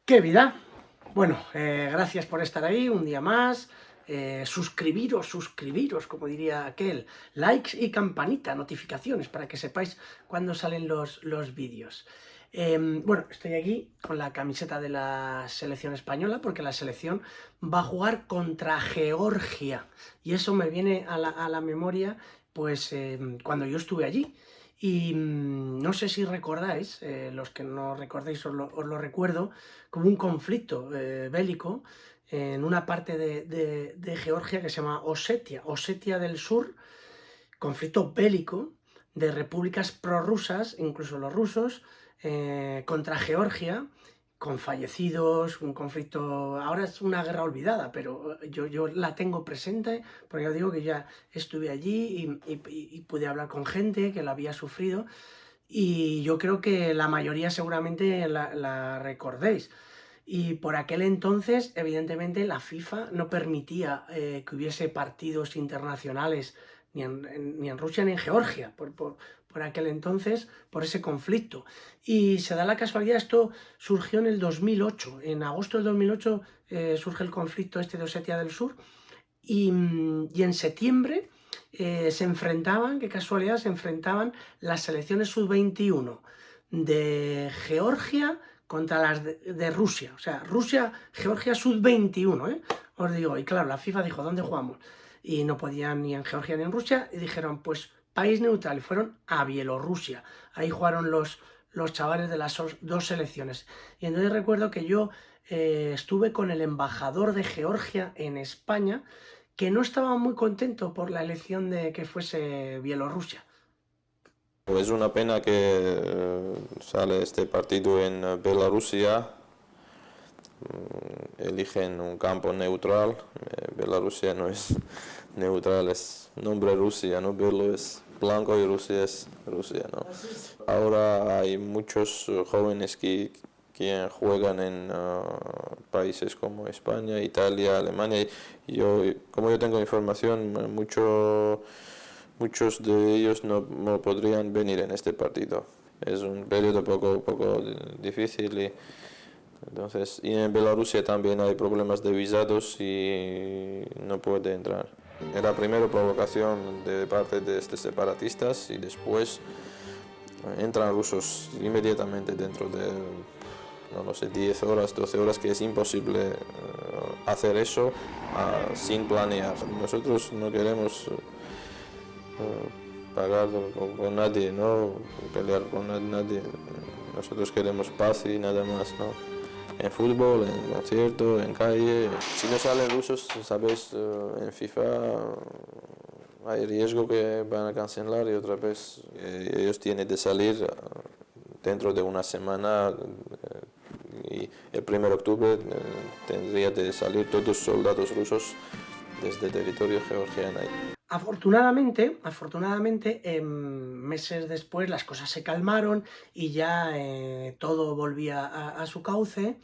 ¡Qué vida! Bueno, gracias por estar ahí un día más. Suscribiros, como diría aquel. Likes y campanita, notificaciones, para que sepáis cuándo salen los vídeos. Bueno, estoy aquí con la camiseta de la selección española, porque la selección va a jugar contra Georgia. Y eso me viene a la memoria, pues, cuando yo estuve allí. Y no sé si recordáis, los que no recordéis os lo recuerdo, como un conflicto bélico en una parte de Georgia que se llama Osetia del Sur, conflicto bélico de repúblicas prorrusas, incluso los rusos, contra Georgia, con fallecidos, un conflicto, ahora es una guerra olvidada, pero yo la tengo presente, porque yo digo que ya estuve allí y pude hablar con gente que la había sufrido, y yo creo que la mayoría seguramente la recordéis. Y por aquel entonces, evidentemente, la FIFA no permitía que hubiese partidos internacionales ni en Rusia ni en Georgia, por aquel entonces, por ese conflicto. Y se da la casualidad, esto surgió en el 2008, en agosto del 2008 surge el conflicto este de Osetia del Sur, y en septiembre se enfrentaban, qué casualidad, se enfrentaban las selecciones sub-21 de Georgia contra las de Rusia, o sea, Rusia-Georgia sub-21, os digo, y claro, la FIFA dijo, ¿dónde jugamos? Y no podían ni en Georgia ni en Rusia, y dijeron, pues, país neutral, y fueron a Bielorrusia, ahí jugaron los chavales de las dos selecciones, y entonces recuerdo que yo estuve con el embajador de Georgia en España, que no estaba muy contento por la elección de que fuese Bielorrusia. Es una pena que sale este partido en Bielorrusia. Eligen un campo neutral. Bielorrusia no es neutral, es nombre Rusia, ¿no? Bielo es blanco y Rusia es Rusia, ¿no? Ahora hay muchos jóvenes que juegan en países como España, Italia, Alemania. Como yo tengo información, muchos de ellos no podrían venir en este partido. Es un periodo poco difícil y en Bielorrusia también hay problemas de visados y no puede entrar. Era primero provocación de parte de estos separatistas y después entran rusos inmediatamente dentro de, no lo sé, 10 horas, 12 horas, que es imposible hacer eso sin planear. Nosotros no queremos pagar con nadie, ¿no? Pelear con nadie. Nosotros queremos paz y nada más, ¿no? En fútbol, en concierto, en calle. Si no salen rusos, sabes, en FIFA hay riesgo que van a cancelar y otra vez ellos tienen de salir dentro de una semana y el 1 de octubre tendría de salir todos los soldados rusos desde el territorio georgiano. Afortunadamente, meses después las cosas se calmaron y ya todo volvía a su cauce,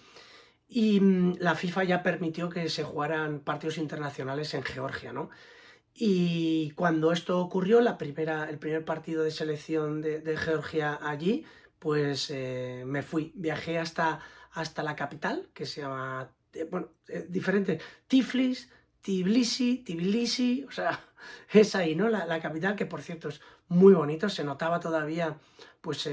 y la FIFA ya permitió que se jugaran partidos internacionales en Georgia, ¿no? Y cuando esto ocurrió, el primer partido de selección de Georgia allí, pues me fui, viajé hasta la capital, que se llama, bueno, diferente, Tbilisi, o sea, es ahí, ¿no? La capital, que por cierto es muy bonito, se notaba todavía, pues,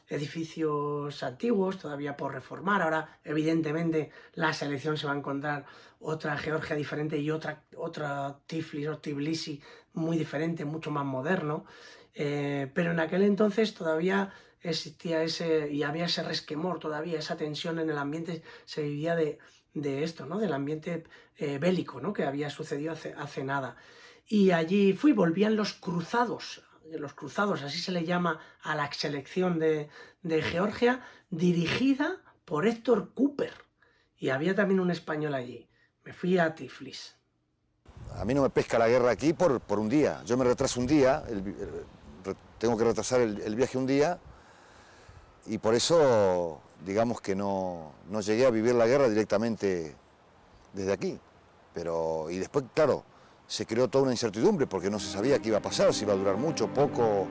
edificios antiguos, todavía por reformar. Ahora, evidentemente, la selección se va a encontrar otra Georgia diferente y otra Tiflis o Tbilisi muy diferente, mucho más moderno. Pero en aquel entonces todavía existía y había ese resquemor todavía, esa tensión en el ambiente, se vivía de esto, ¿no? Del ambiente bélico, ¿no? Que había sucedido hace nada. Y allí volvían los cruzados, así se le llama a la selección de Georgia, dirigida por Héctor Cooper. Y había también un español allí. Me fui a Tiflis. A mí no me pesca la guerra aquí por un día. Yo me retraso un día, tengo que retrasar el viaje un día, y por eso, digamos que no llegué a vivir la guerra directamente desde aquí. Y después, claro, se creó toda una incertidumbre porque no se sabía qué iba a pasar, si iba a durar mucho, poco,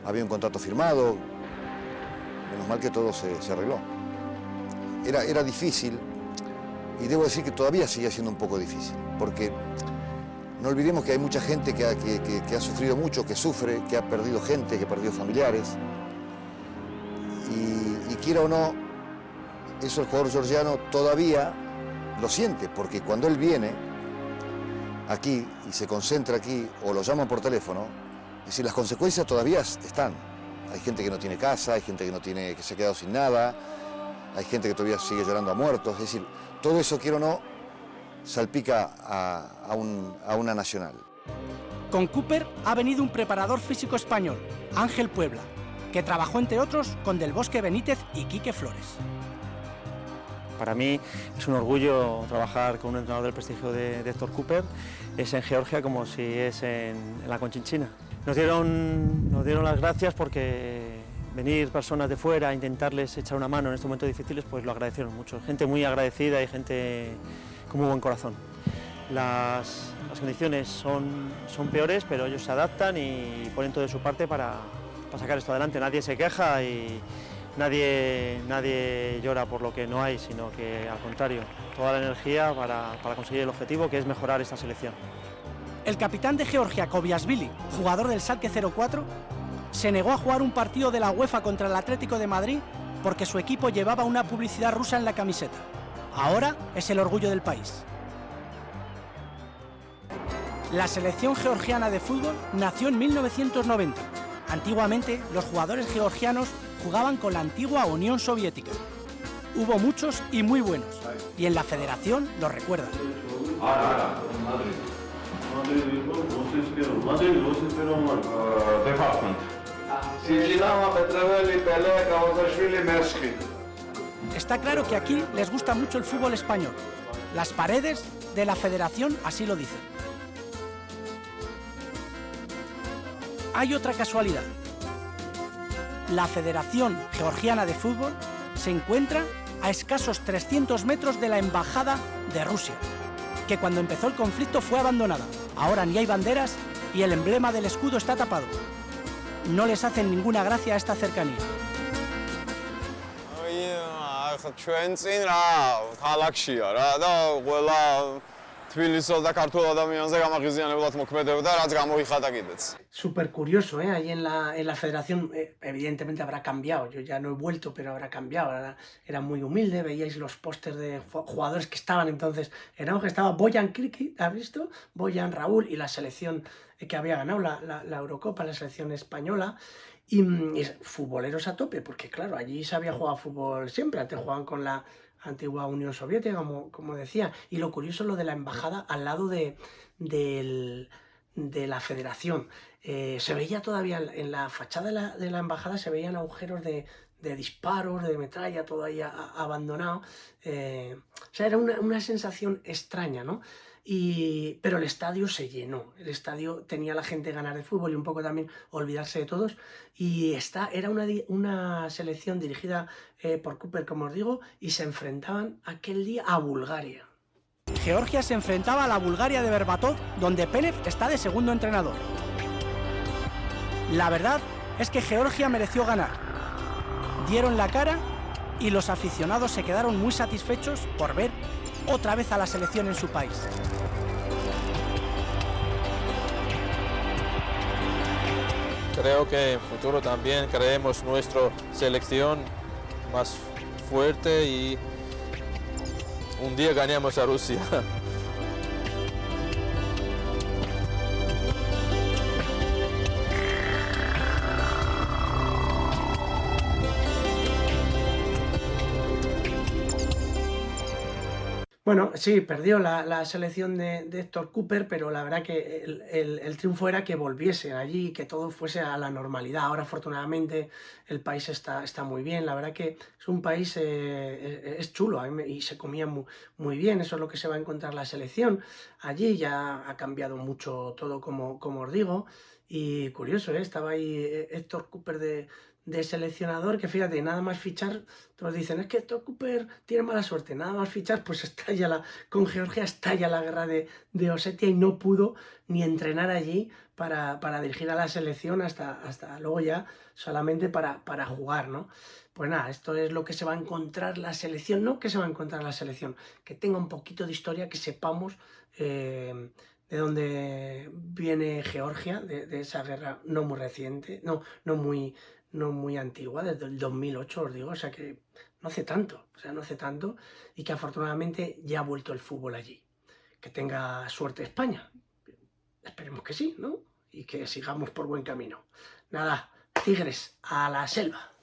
había un contrato firmado. Menos mal que todo se arregló. era difícil, y debo decir que todavía sigue siendo un poco difícil, porque no olvidemos que hay mucha gente que ha sufrido mucho, que sufre, que ha perdido gente, que ha perdido familiares, y quiera o no, eso el jugador georgiano todavía lo siente, porque cuando él viene aquí y se concentra aquí o lo llaman por teléfono, es decir, las consecuencias todavía están. Hay gente que no tiene casa, hay gente que se ha quedado sin nada, hay gente que todavía sigue llorando a muertos, es decir, todo eso, quiero o no, salpica a una nacional. Con Cooper ha venido un preparador físico español, Ángel Puebla, que trabajó entre otros con Del Bosque Benítez y Quique Flores. Para mí es un orgullo trabajar con un entrenador del prestigio de Héctor Cooper. Es en Georgia como si es en la Conchinchina. Nos dieron las gracias porque venir personas de fuera a intentarles echar una mano en estos momentos difíciles, pues lo agradecieron mucho. Gente muy agradecida y gente con muy buen corazón. Las condiciones son peores, pero ellos se adaptan y ponen todo de su parte para sacar esto adelante. Nadie se queja y nadie llora por lo que no hay, sino que al contrario, toda la energía para conseguir el objetivo, que es mejorar esta selección. El capitán de Georgia, Kobiasvili, jugador del Schalke 04, se negó a jugar un partido de la UEFA contra el Atlético de Madrid porque su equipo llevaba una publicidad rusa en la camiseta. Ahora es el orgullo del país. La selección georgiana de fútbol nació en 1990. Antiguamente, los jugadores georgianos jugaban con la antigua Unión Soviética. Hubo muchos y muy buenos, y en la federación los recuerdan. Está claro que aquí les gusta mucho el fútbol español. Las paredes de la federación así lo dicen. Hay otra casualidad. La Federación Georgiana de Fútbol se encuentra a escasos 300 metros de la Embajada de Rusia, que cuando empezó el conflicto fue abandonada. Ahora ni hay banderas y el emblema del escudo está tapado. No les hacen ninguna gracia a esta cercanía. Súper curioso, ¿eh? Ahí en la federación, evidentemente habrá cambiado, yo ya no he vuelto, pero habrá cambiado, era muy humilde, veíais los pósters de jugadores que estaban entonces en auge, estaba Bojan Krikic, ¿has visto? Bojan, Raúl y la selección que había ganado la Eurocopa, la selección española, y futboleros a tope, porque claro, allí se había jugado fútbol siempre, antes jugaban con la antigua Unión Soviética, como decía, y lo curioso es lo de la embajada al lado de la federación. Se veía todavía en la fachada de la embajada, se veían agujeros de disparos, de metralla, todo ahí abandonado. O sea, era una sensación extraña, ¿no? Pero el estadio se llenó, el estadio tenía la gente ganas de fútbol y un poco también olvidarse de todos, y era una selección dirigida por Cooper, como os digo, y se enfrentaban aquel día a Bulgaria. Georgia se enfrentaba a la Bulgaria de Berbatov, donde Penev está de segundo entrenador. La verdad es que Georgia mereció ganar. Dieron la cara y los aficionados se quedaron muy satisfechos por ver otra vez a la selección en su país. Creo que en futuro también creemos nuestra selección más fuerte y un día ganamos a Rusia. Bueno, sí, perdió la selección de Héctor Cooper, pero la verdad que el triunfo era que volviese allí y que todo fuese a la normalidad. Ahora, afortunadamente, el país está muy bien. La verdad que es un país, es chulo y se comía muy bien. Eso es lo que se va a encontrar la selección. Allí ya ha cambiado mucho todo, como os digo. Y curioso, ¿eh? Estaba ahí Héctor Cooper de seleccionador que, fíjate, nada más fichar, todos dicen, es que Thor Cooper tiene mala suerte, nada más fichar, pues con Georgia estalla la guerra de Osetia y no pudo ni entrenar allí para dirigir a la selección hasta luego ya solamente para jugar, ¿no? Pues nada, esto es lo que se va a encontrar la selección, no que se va a encontrar la selección, que tenga un poquito de historia, que sepamos de dónde viene Georgia, de esa guerra no muy reciente, no muy antigua, desde el 2008 os digo, o sea que no hace tanto, y que afortunadamente ya ha vuelto el fútbol allí. Que tenga suerte España, esperemos que sí, ¿no? Y que sigamos por buen camino. Nada, tigres, a la selva.